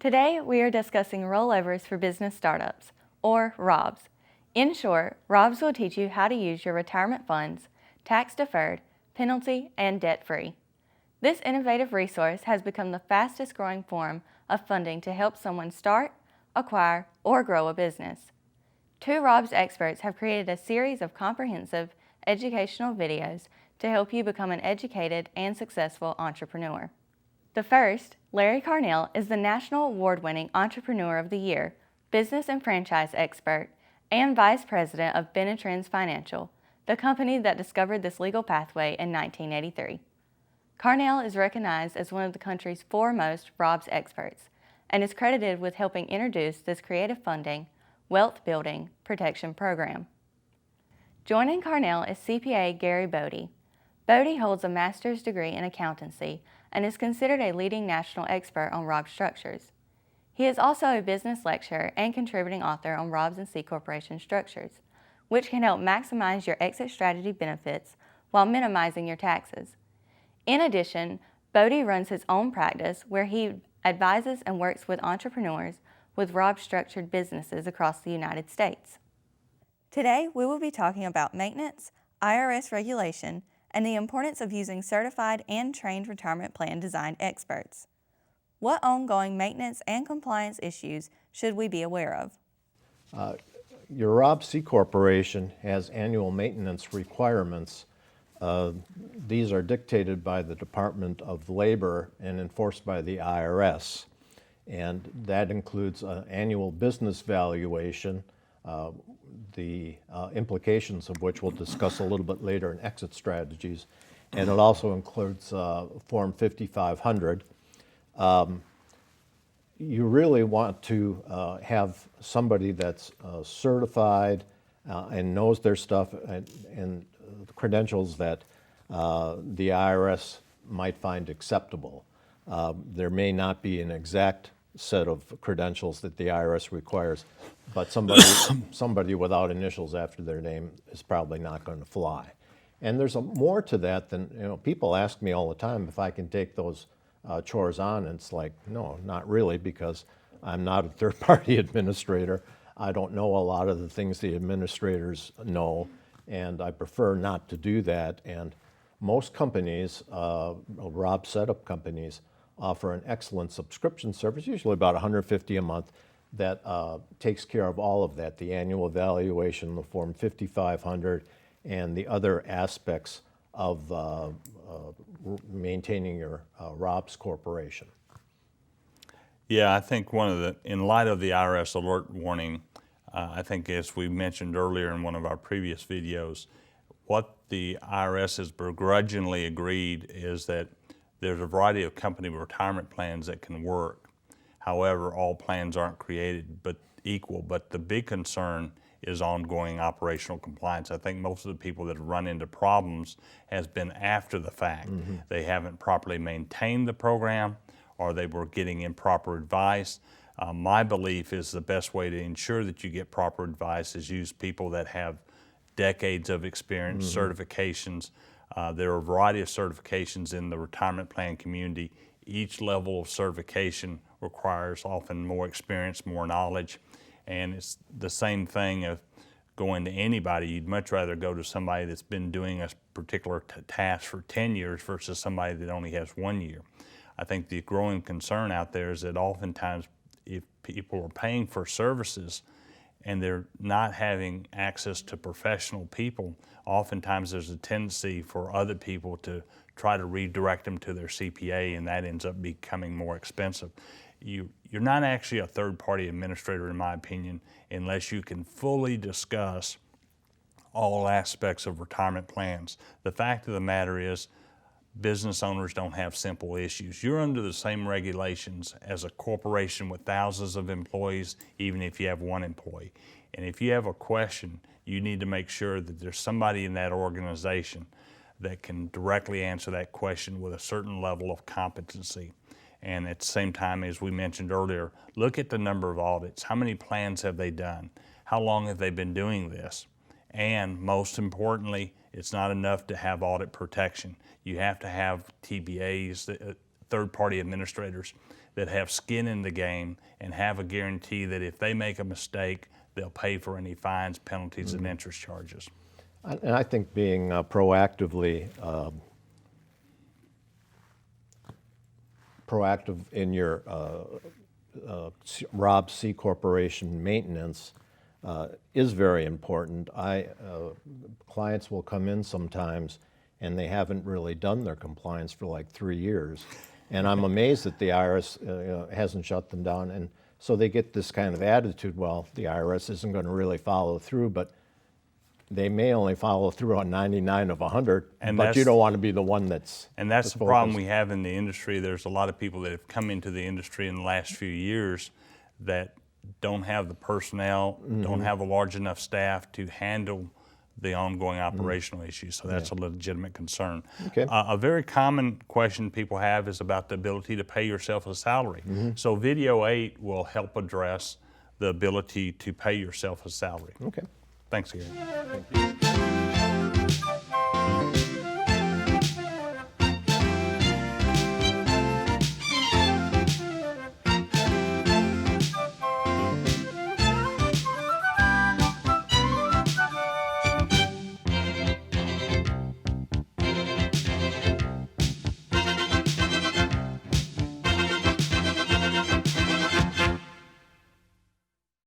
Today, we are discussing rollovers for business startups, or ROBS. In short, ROBS will teach you how to use your retirement funds, tax-deferred, penalty, and debt-free. This innovative resource has become the fastest growing form of funding to help someone start, acquire, or grow a business. Two ROBS experts have created a series of comprehensive educational videos to help you become an educated and successful entrepreneur. The first, Larry Carnell, is the National Award-winning Entrepreneur of the Year, business and franchise expert, and Vice President of Benetrends Financial, the company that discovered this legal pathway in 1983. Carnell is recognized as one of the country's foremost ROBS experts and is credited with helping introduce this creative funding, wealth-building protection program. Joining Carnell is CPA Gary Bodie. Bodie holds a master's degree in accountancy and is considered a leading national expert on ROBS structures. He is also a business lecturer and contributing author on ROBS and C Corporation structures, which can help maximize your exit strategy benefits while minimizing your taxes. In addition, Bodie runs his own practice where he advises and works with entrepreneurs with ROBS structured businesses across the United States. Today, we will be talking about maintenance, IRS regulation, and the importance of using certified and trained retirement plan design experts. What ongoing maintenance and compliance issues should we be aware of? Your ROBS C Corporation has annual maintenance requirements. These are dictated by the Department of Labor and enforced by the IRS. And that includes an annual business valuation, the implications of which we'll discuss a little bit later in exit strategies. And it also includes Form 5500. You really want to have somebody that's certified and knows their stuff and the credentials that the IRS might find acceptable. There may not be an exact set of credentials that the IRS requires, but somebody without initials after their name is probably not going to fly. And there's more to that than, people ask me all the time if I can take those chores on, and it's like, no, not really, because I'm not a third-party administrator. I don't know a lot of the things the administrators know, and I prefer not to do that. And most companies, ROBS setup companies, offer an excellent subscription service, usually about $150 a month, that takes care of all of that, the annual evaluation, the Form 5500, and the other aspects of maintaining your ROBS corporation. Yeah, I think in light of the IRS alert warning, I think as we mentioned earlier in one of our previous videos, what the IRS has begrudgingly agreed is that there's a variety of company retirement plans that can work. However, all plans aren't created but equal, but the big concern is ongoing operational compliance. I think most of the people that have run into problems has been after the fact. Mm-hmm. They haven't properly maintained the program, or they were getting improper advice. My belief is the best way to ensure that you get proper advice is use people that have decades of experience, mm-hmm. certifications. There are a variety of certifications in the retirement plan community. Each level of certification requires often more experience, more knowledge, and it's the same thing of going to anybody. You'd much rather go to somebody that's been doing a particular task for 10 years versus somebody that only has 1 year. I think the growing concern out there is that oftentimes if people are paying for services and they're not having access to professional people, oftentimes there's a tendency for other people to try to redirect them to their CPA, and that ends up becoming more expensive. You're not actually a third-party administrator, in my opinion, unless you can fully discuss all aspects of retirement plans. The fact of the matter is, business owners don't have simple issues. You're under the same regulations as a corporation with thousands of employees, even if you have one employee. And if you have a question, you need to make sure that there's somebody in that organization that can directly answer that question with a certain level of competency. And at the same time, as we mentioned earlier, look at the number of audits. How many plans have they done? How long have they been doing this? And most importantly, it's not enough to have audit protection. You have to have TBAs, third-party administrators, that have skin in the game and have a guarantee that if they make a mistake, they'll pay for any fines, penalties, and interest charges. And I think being proactive in your ROBS C Corporation maintenance is very important. Clients will come in sometimes and they haven't really done their compliance for like 3 years. And I'm amazed that the IRS hasn't shut them down. And so they get this kind of attitude, well, the IRS isn't going to really follow through, but they may only follow through on 99 of 100, but you don't want to be the one that's And that's the focused. problem we have in the industry. There's a lot of people that have come into the industry in the last few years that don't have the personnel, don't have a large enough staff to handle the ongoing operational issues. So that's a legitimate concern. Okay. A very common question people have is about the ability to pay yourself a salary. So video 8 will help address the ability to pay yourself a salary. Okay. Thanks again. Thank you.